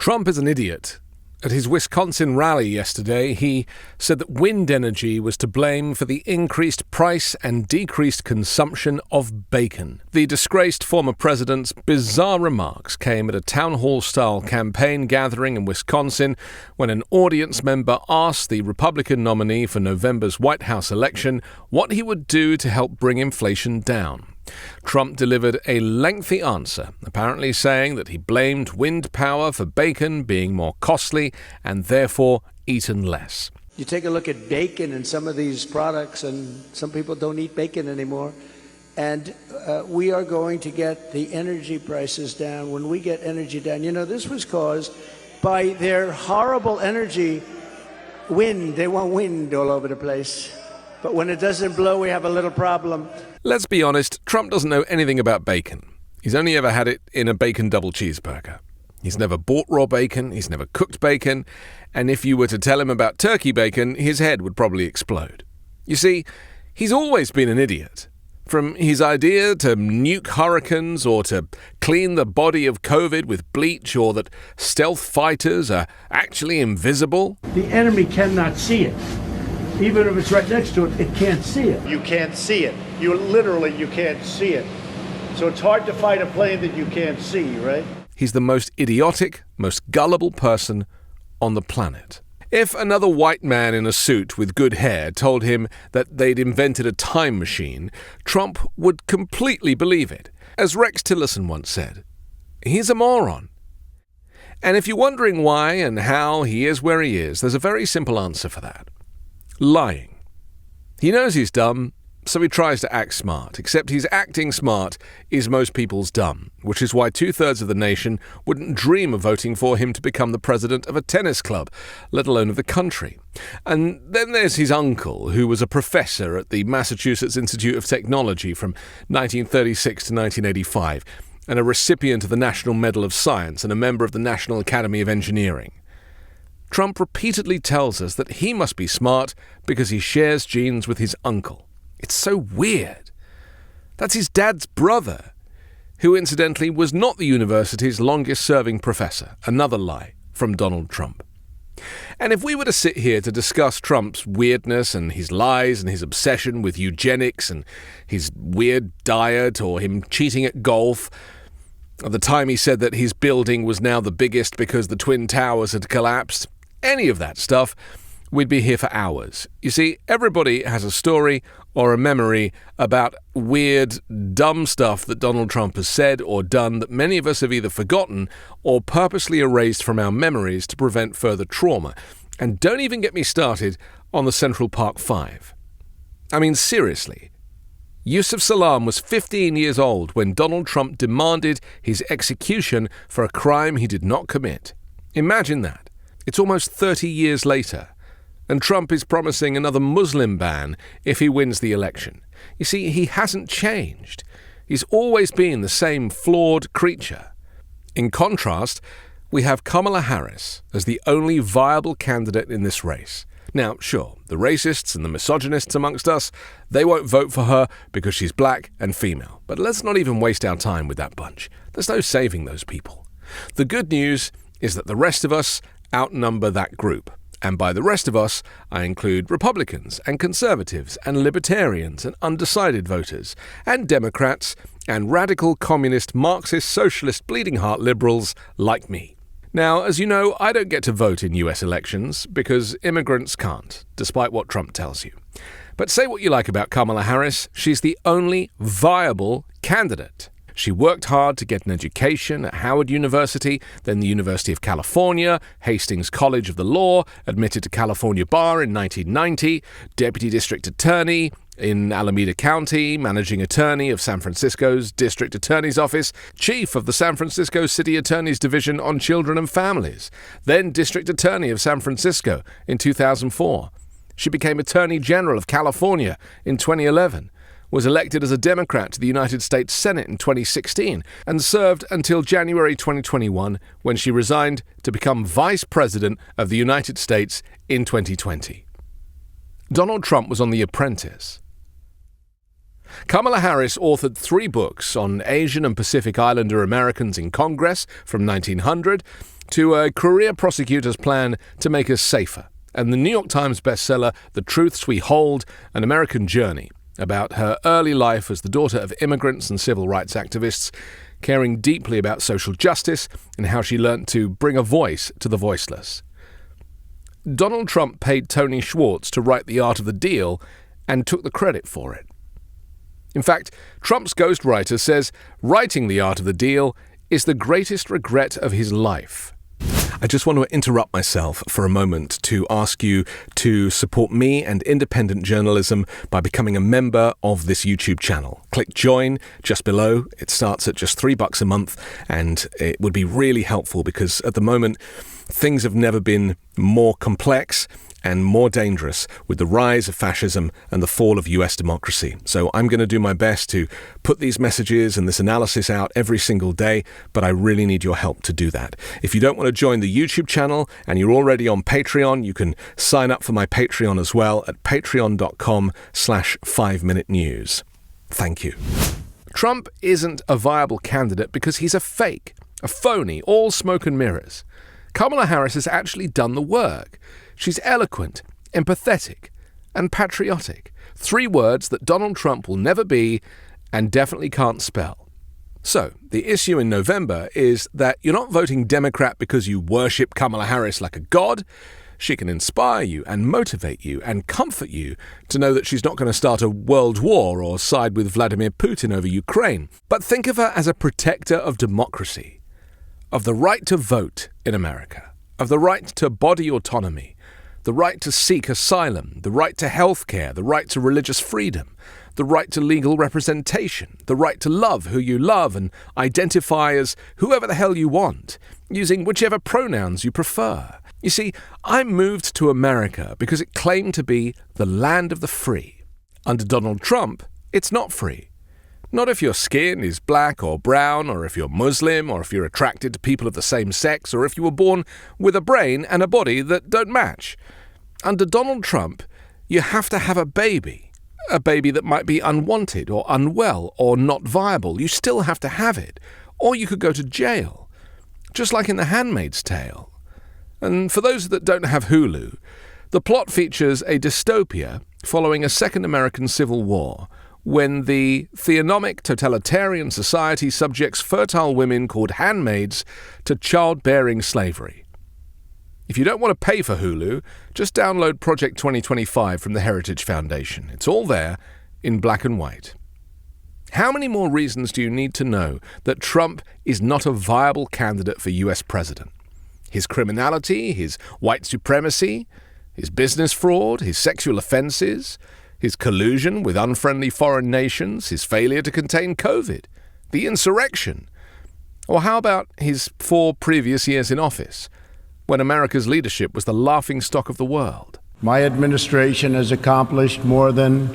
Trump is an idiot. At his Wisconsin rally yesterday, he said that wind energy was to blame for the increased price and decreased consumption of bacon. The disgraced former president's bizarre remarks came at a town hall-style campaign gathering in Wisconsin when an audience member asked the Republican nominee for November's White House election what he would do to help bring inflation down. Trump delivered a lengthy answer, apparently saying that he blamed wind power for bacon being more costly and therefore eaten less. You take a look at bacon and some of these products, and some people don't eat bacon anymore. And we are going to get the energy prices down. When we get energy down, this was caused by their horrible energy wind. They want wind all over the place. But when it doesn't blow, we have a little problem. Let's be honest, Trump doesn't know anything about bacon. He's only ever had it in a bacon double cheeseburger. He's never bought raw bacon, he's never cooked bacon, and if you were to tell him about turkey bacon, his head would probably explode. You see, he's always been an idiot. From his idea to nuke hurricanes or to clean the body of COVID with bleach or that stealth fighters are actually invisible. The enemy cannot see it. Even if it's right next to it, it can't see it. You can't see it. You can't see it. So it's hard to fight a plane that you can't see, right? He's the most idiotic, most gullible person on the planet. If another white man in a suit with good hair told him that they'd invented a time machine, Trump would completely believe it. As Rex Tillerson once said, he's a moron. And if you're wondering why and how he is where he is, there's a very simple answer for that. Lying. He knows he's dumb, so he tries to act smart, except his acting smart is most people's dumb, which is why 2/3 of the nation wouldn't dream of voting for him to become the president of a tennis club, let alone of the country. And then there's his uncle, who was a professor at the Massachusetts Institute of Technology from 1936 to 1985, and a recipient of the National Medal of Science and a member of the National Academy of Engineering. Trump repeatedly tells us that he must be smart because he shares genes with his uncle. It's so weird. That's his dad's brother, who incidentally was not the university's longest-serving professor. Another lie from Donald Trump. And if we were to sit here to discuss Trump's weirdness and his lies and his obsession with eugenics and his weird diet or him cheating at golf, at the time he said that his building was now the biggest because the Twin Towers had collapsed, any of that stuff, we'd be here for hours. You see, everybody has a story or a memory about weird, dumb stuff that Donald Trump has said or done that many of us have either forgotten or purposely erased from our memories to prevent further trauma. And don't even get me started on the Central Park Five. I mean, seriously. Yusuf Salaam was 15 years old when Donald Trump demanded his execution for a crime he did not commit. Imagine that. It's almost 30 years later, and Trump is promising another Muslim ban if he wins the election. You see, he hasn't changed. He's always been the same flawed creature. In contrast, we have Kamala Harris as the only viable candidate in this race. Now, sure, the racists and the misogynists amongst us, they won't vote for her because she's black and female. But let's not even waste our time with that bunch. There's no saving those people. The good news is that the rest of us outnumber that group. And by the rest of us, I include Republicans and conservatives and libertarians and undecided voters and Democrats and radical communist Marxist socialist bleeding heart liberals like me. Now, as you know, I don't get to vote in US elections because immigrants can't, despite what Trump tells you. But say what you like about Kamala Harris, she's the only viable candidate. She worked hard to get an education at Howard University, then the University of California, Hastings College of the Law, admitted to California Bar in 1990, Deputy District Attorney in Alameda County, Managing Attorney of San Francisco's District Attorney's Office, Chief of the San Francisco City Attorney's Division on Children and Families, then District Attorney of San Francisco in 2004. She became Attorney General of California in 2011. Was elected as a Democrat to the United States Senate in 2016 and served until January 2021 when she resigned to become Vice President of the United States in 2020. Donald Trump was on The Apprentice. Kamala Harris authored 3 books on Asian and Pacific Islander Americans in Congress from 1900, to a career prosecutor's plan to make us safer, and the New York Times bestseller The Truths We Hold, An American Journey, about her early life as the daughter of immigrants and civil rights activists, caring deeply about social justice and how she learnt to bring a voice to the voiceless. Donald Trump paid Tony Schwartz to write The Art of the Deal and took the credit for it. In fact, Trump's ghostwriter says writing The Art of the Deal is the greatest regret of his life. I just want to interrupt myself for a moment to ask you to support me and independent journalism by becoming a member of this YouTube channel. Click join just below. It starts at just $3 a month, and it would be really helpful because at the moment things have never been more complex and more dangerous with the rise of fascism and the fall of US democracy. So I'm going to do my best to put these messages and this analysis out every single day, but I really need your help to do that. If you don't want to join the YouTube channel and you're already on Patreon, you can sign up for my Patreon as well at patreon.com/5 Minute News. Thank you. Trump isn't a viable candidate because he's a fake, a phony, all smoke and mirrors. Kamala Harris has actually done the work. She's eloquent, empathetic, and patriotic. 3 words that Donald Trump will never be and definitely can't spell. So, the issue in November is that you're not voting Democrat because you worship Kamala Harris like a god. She can inspire you and motivate you and comfort you to know that she's not going to start a world war or side with Vladimir Putin over Ukraine. But think of her as a protector of democracy, of the right to vote in America, of the right to body autonomy, the right to seek asylum, the right to health care, the right to religious freedom, the right to legal representation, the right to love who you love and identify as whoever the hell you want, using whichever pronouns you prefer. You see, I moved to America because it claimed to be the land of the free. Under Donald Trump, it's not free. Not if your skin is black or brown, or if you're Muslim, or if you're attracted to people of the same sex, or if you were born with a brain and a body that don't match. Under Donald Trump, you have to have a baby that might be unwanted or unwell or not viable. You still have to have it, or you could go to jail, just like in The Handmaid's Tale. And for those that don't have Hulu, the plot features a dystopia following a second American Civil War, when the theonomic totalitarian society subjects fertile women called handmaids to childbearing slavery. If you don't want to pay for Hulu, just download Project 2025 from the Heritage Foundation. It's all there in black and white. How many more reasons do you need to know that Trump is not a viable candidate for US president? His criminality, his white supremacy, his business fraud, his sexual offenses, his collusion with unfriendly foreign nations, his failure to contain COVID, the insurrection. Or how about his 4 previous years in office, when America's leadership was the laughingstock of the world? My administration has accomplished more than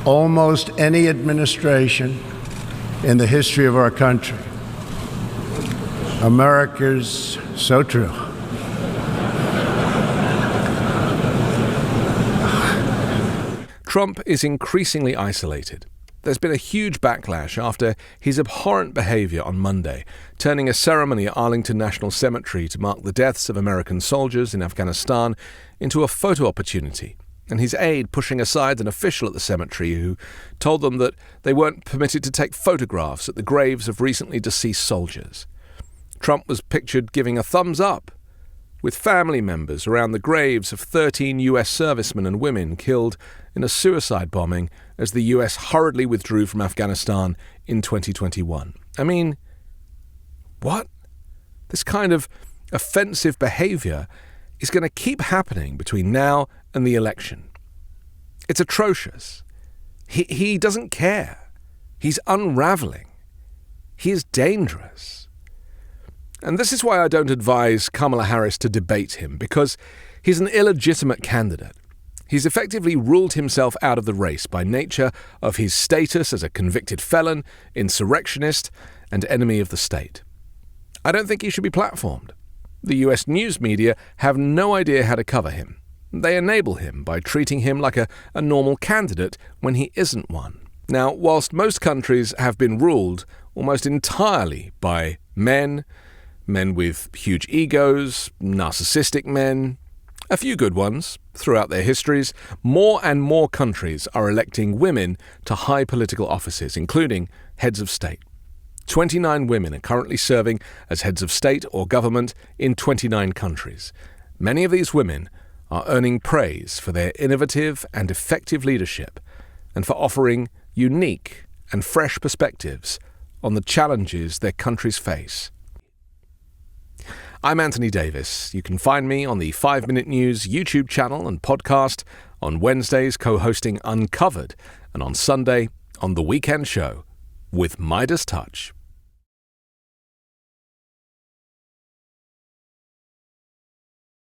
almost any administration in the history of our country. America's so true. Trump is increasingly isolated. There's been a huge backlash after his abhorrent behavior on Monday, turning a ceremony at Arlington National Cemetery to mark the deaths of American soldiers in Afghanistan into a photo opportunity, and his aide pushing aside an official at the cemetery who told them that they weren't permitted to take photographs at the graves of recently deceased soldiers. Trump was pictured giving a thumbs up, with family members around the graves of 13 US servicemen and women killed in a suicide bombing as the US hurriedly withdrew from Afghanistan in 2021. I mean, what? This kind of offensive behavior is going to keep happening between now and the election. It's atrocious. He doesn't care. He's unraveling. He is dangerous. And this is why I don't advise Kamala Harris to debate him, because he's an illegitimate candidate. He's effectively ruled himself out of the race by nature of his status as a convicted felon, insurrectionist, and enemy of the state. I don't think he should be platformed. The US news media have no idea how to cover him. They enable him by treating him like a normal candidate when he isn't one. Now, whilst most countries have been ruled almost entirely by men, men with huge egos, narcissistic men, a few good ones. Throughout their histories, more and more countries are electing women to high political offices, including heads of state. 29 women are currently serving as heads of state or government in 29 countries. Many of these women are earning praise for their innovative and effective leadership and for offering unique and fresh perspectives on the challenges their countries face. I'm Anthony Davis. You can find me on the 5 Minute News YouTube channel and podcast, on Wednesdays co-hosting Uncovered, and on Sunday on The Weekend Show with Midas Touch.